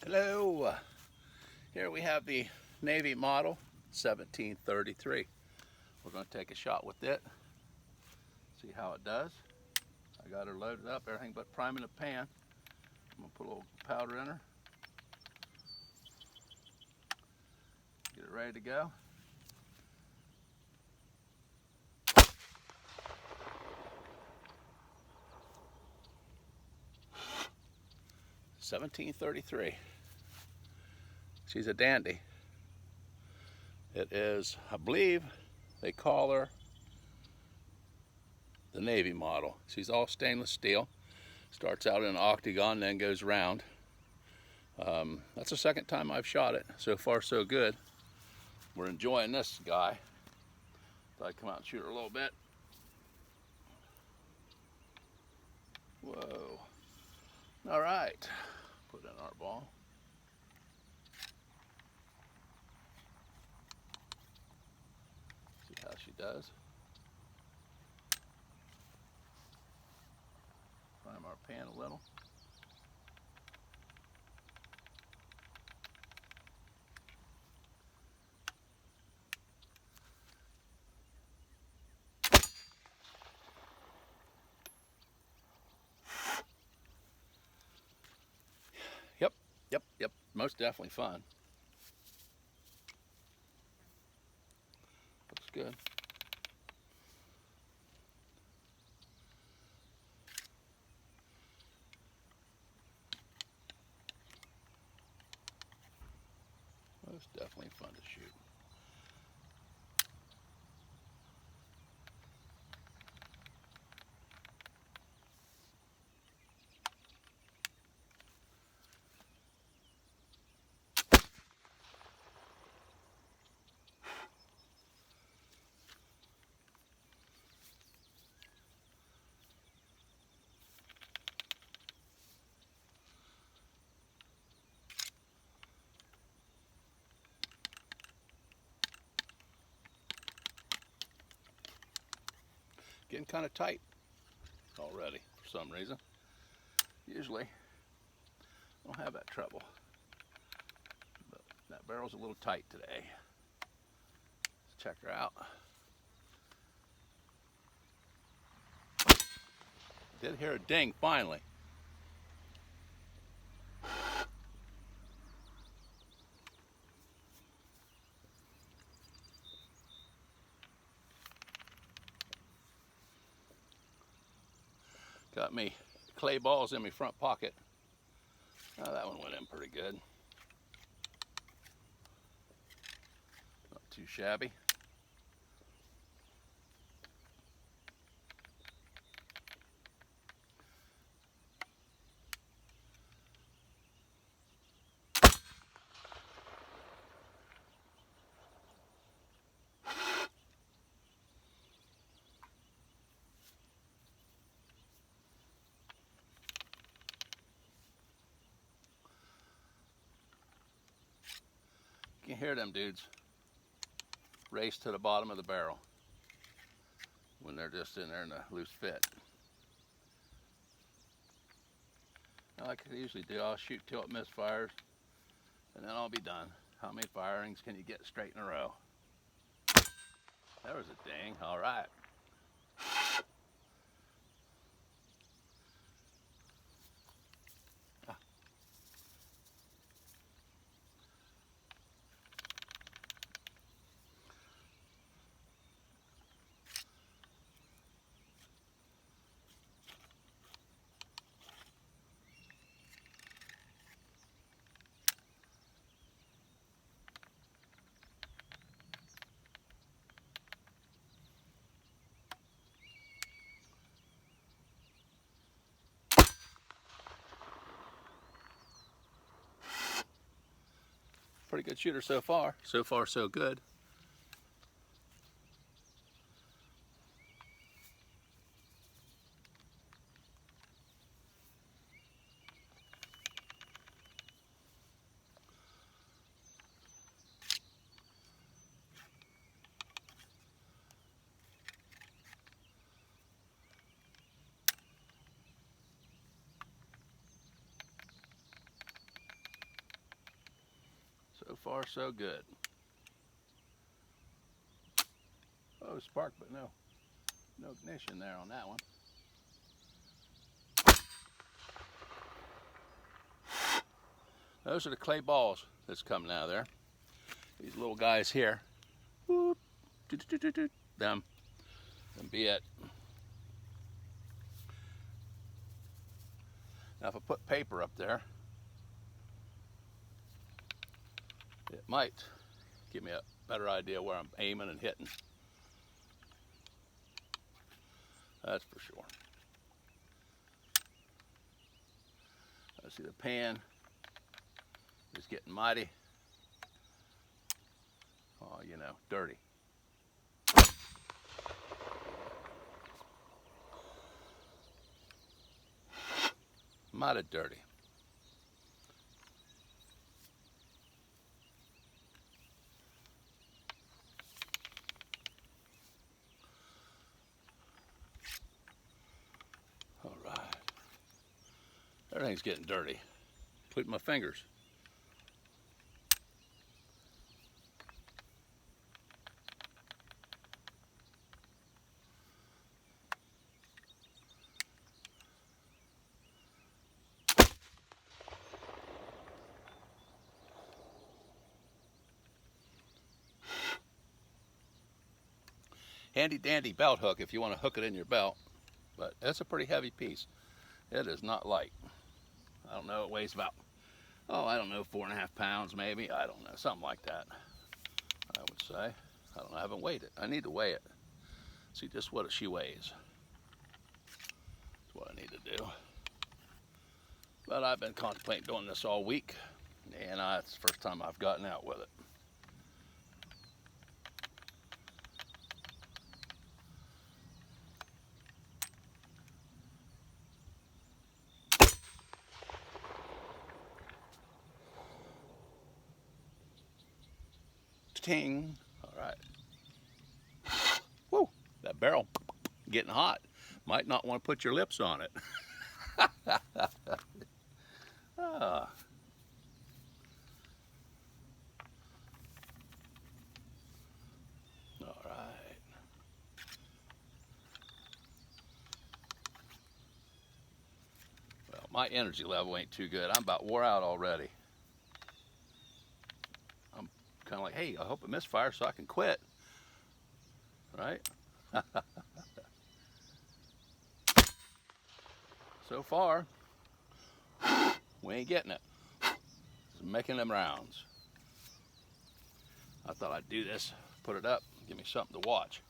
Hello, here we have the Navy model 1733. We're going to take a shot with it, see how it does. I got her loaded up, everything but priming the pan. I'm going to put a little powder in her, get it ready to go. "1733. She's a dandy. It is, I believe, they call her the Navy model. She's all stainless steel. Starts out in an octagon, then goes round. That's the second time I've shot it. So far, so good. We're enjoying this guy. Thought I'd come out and shoot her a little bit. Whoa. All right. Put in our ball. See how she does. Prime our pan a little. Yep. Most definitely fun. Looks good. Most definitely fun to shoot. Getting kind of tight already for some reason. Usually I don't have that trouble, but that barrel's a little tight today. Let's check her out. Did hear a ding finally. Got me clay balls in my front pocket. Oh, that one went in pretty good. Not too shabby. You can hear them dudes race to the bottom of the barrel when they're just in there in a loose fit. Now, like I usually do, I'll shoot till it misfires, and then I'll be done. How many firings can you get straight in a row? There was a ding. All right. Pretty good shooter so far. So far, so good. far so good. Oh, spark, but no ignition there on that one. Those are the clay balls that's coming out of there. These little guys here. Whoop, them be it. Now if I put paper up there, it might give me a better idea where I'm aiming and hitting. That's for sure. I see the pan is getting mighty, oh, you know, dirty. Mighty dirty. All right. Everything's getting dirty, including my fingers. Handy dandy belt hook if you want to hook it in your belt, but that's a pretty heavy piece. It is not light. I don't know, it weighs about, oh, I don't know, 4.5 pounds maybe. I don't know, something like that, I would say. I don't know, I haven't weighed it. I need to weigh it. See just what she weighs. That's what I need to do. But I've been contemplating doing this all week, and it's the first time I've gotten out with it. Ting. All right. Woo, that barrel getting hot. Might not want to put your lips on it. Ah. All right. Well, my energy level ain't too good. I'm about wore out already. I'm kind of like, hey, I hope it misfires so I can quit. Right? So far, we ain't getting it. Just making them rounds. I thought I'd do this, put it up, give me something to watch.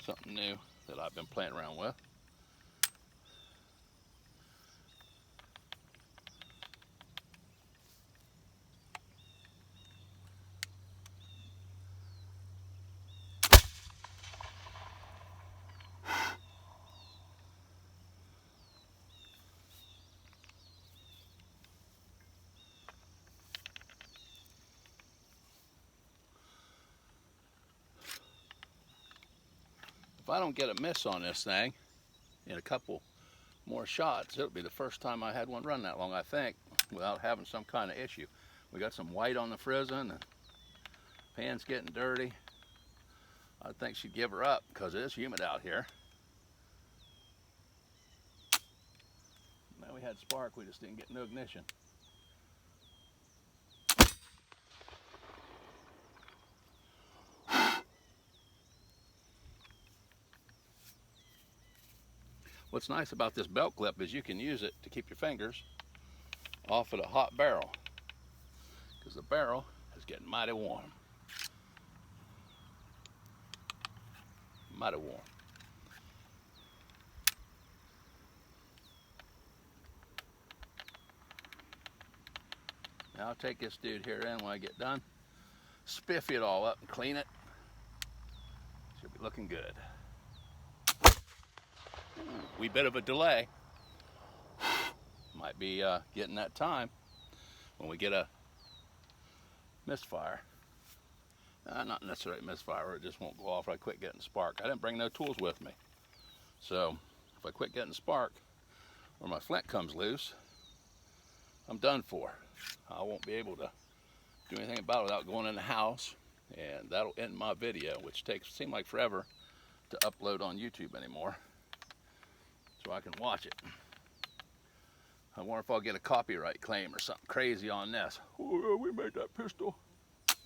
Something new that I've been playing around with. If I don't get a miss on this thing in a couple more shots, it'll be the first time I had one run that long, I think, without having some kind of issue. We got some white on the frizzen, the pan's getting dirty. I think she'd give her up because it is humid out here. Now we had spark, we just didn't get no ignition. What's nice about this belt clip is you can use it to keep your fingers off of the hot barrel, because the barrel is getting mighty warm. Mighty warm. Now I'll take this dude here in when I get done, spiffy it all up and clean it. Should be looking good. Wee bit of a delay. Might be getting that time when we get a misfire. Not necessarily a misfire, or it just won't go off or I quit getting spark. I didn't bring no tools with me. So if I quit getting spark or my flint comes loose, I'm done for. I won't be able to do anything about it without going in the house, and that'll end my video, which seems like forever to upload on YouTube anymore, so I can watch it. I wonder if I'll get a copyright claim or something crazy on this. Oh, we made that pistol.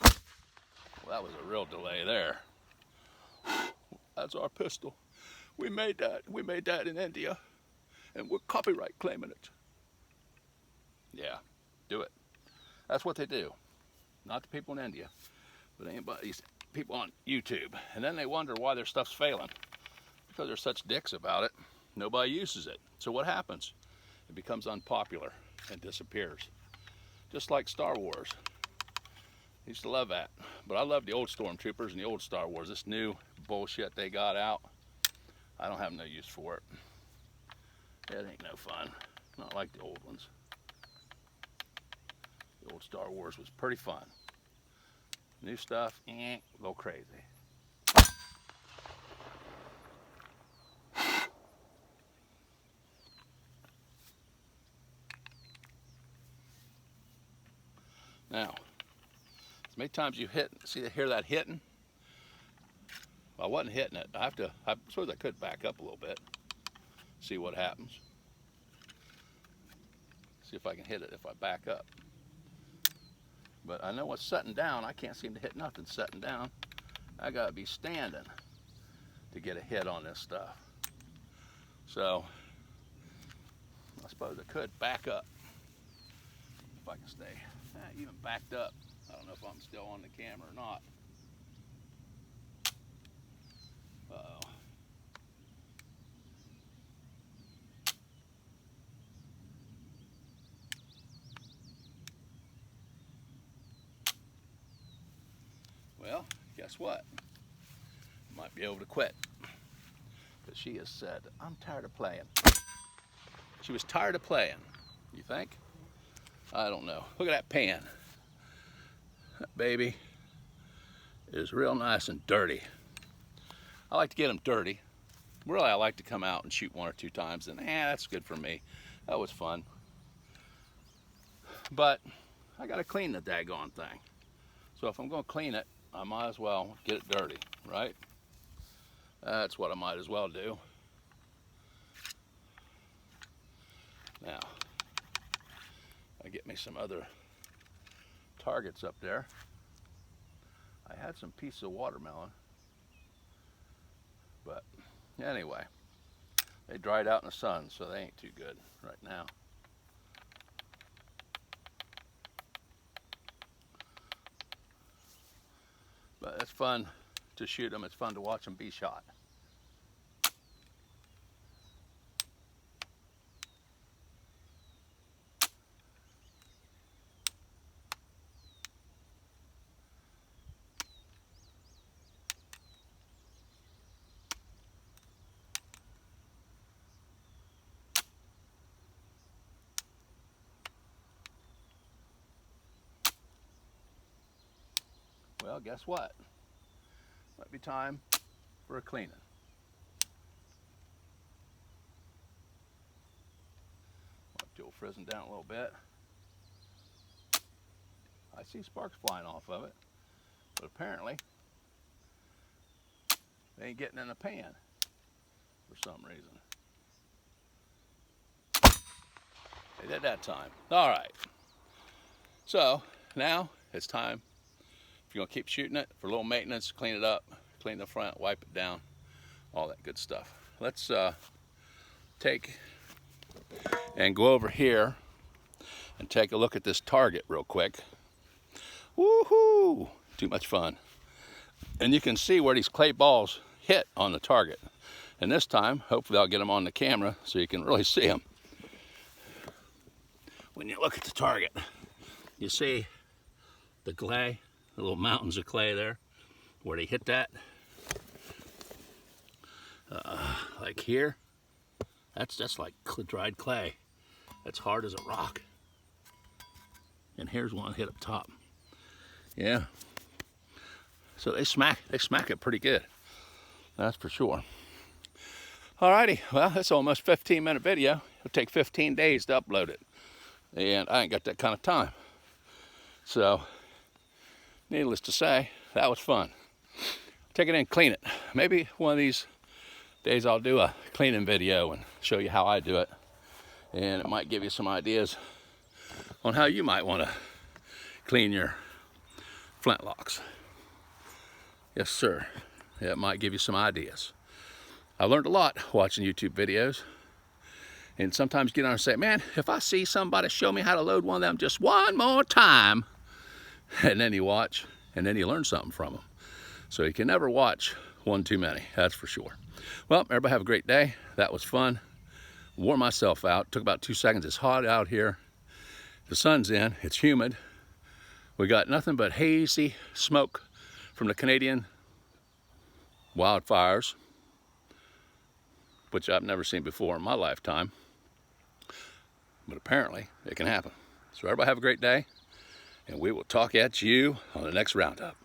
Well, that was a real delay there. That's our pistol. We made that. We made that in India, and we're copyright claiming it. Yeah, do it. That's what they do. Not the people in India, but these people on YouTube. And then they wonder why their stuff's failing. Because they're such dicks about it. Nobody uses it. So what happens? It becomes unpopular and disappears. Just like Star Wars. I used to love that. But I love the old Stormtroopers and the old Star Wars. This new bullshit they got out, I don't have no use for it. It ain't no fun. Not like the old ones. The old Star Wars was pretty fun. New stuff, a little crazy. Now, as many times you hear that hitting? Well, I wasn't hitting it. I suppose I could back up a little bit, see what happens. See if I can hit it if I back up. But I know what's setting down. I can't seem to hit nothing setting down. I gotta be standing to get a hit on this stuff. So, I suppose I could back up if I can stay. Even backed up. I don't know if I'm still on the camera or not. Uh-oh. Well, guess what? I might be able to quit. Because she has said, I'm tired of playing. She was tired of playing. You think? I don't know. Look at that pan. That baby is real nice and dirty. I like to get them dirty. Really, I like to come out and shoot one or two times, and that's good for me. That was fun. But I gotta clean the daggone thing. So if I'm gonna clean it, I might as well get it dirty, right? That's what I might as well do. Now, I get me some other targets up there. I had some piece of watermelon, but anyway, they dried out in the sun, so they ain't too good right now. But it's fun to shoot them. It's fun to watch them be shot. Well, guess what? Might be time for a cleaning. Wipe the old frizzing down a little bit. I see sparks flying off of it, but apparently they ain't getting in the pan for some reason. They did that time. All right. So now it's time. If you're gonna keep shooting it, for a little maintenance, clean it up, clean the front, wipe it down, all that good stuff. Let's take and go over here and take a look at this target real quick. Woohoo! Too much fun. And you can see where these clay balls hit on the target. And this time, hopefully I'll get them on the camera so you can really see them. When you look at the target, you see the clay, the little mountains of clay there, where they hit that. Like here, that's like dried clay. That's hard as a rock. And here's one hit up top. Yeah. So they smack it pretty good. That's for sure. Alrighty, well, that's almost a 15-minute video. It'll take 15 days to upload it. And I ain't got that kind of time. So needless to say, that was fun. Take it in, clean it. Maybe one of these days I'll do a cleaning video and show you how I do it. And it might give you some ideas on how you might want to clean your flintlocks. Yes, sir. Yeah, it might give you some ideas. I learned a lot watching YouTube videos. And sometimes get on and say, man, if I see somebody show me how to load one of them just one more time, and then you watch, and then you learn something from them. So you can never watch one too many, that's for sure. Well, everybody have a great day. That was fun. Wore myself out. Took about 2 seconds. It's hot out here. The sun's in. It's humid. We got nothing but hazy smoke from the Canadian wildfires, which I've never seen before in my lifetime. But apparently it can happen. So everybody have a great day, and we will talk at you on the next roundup.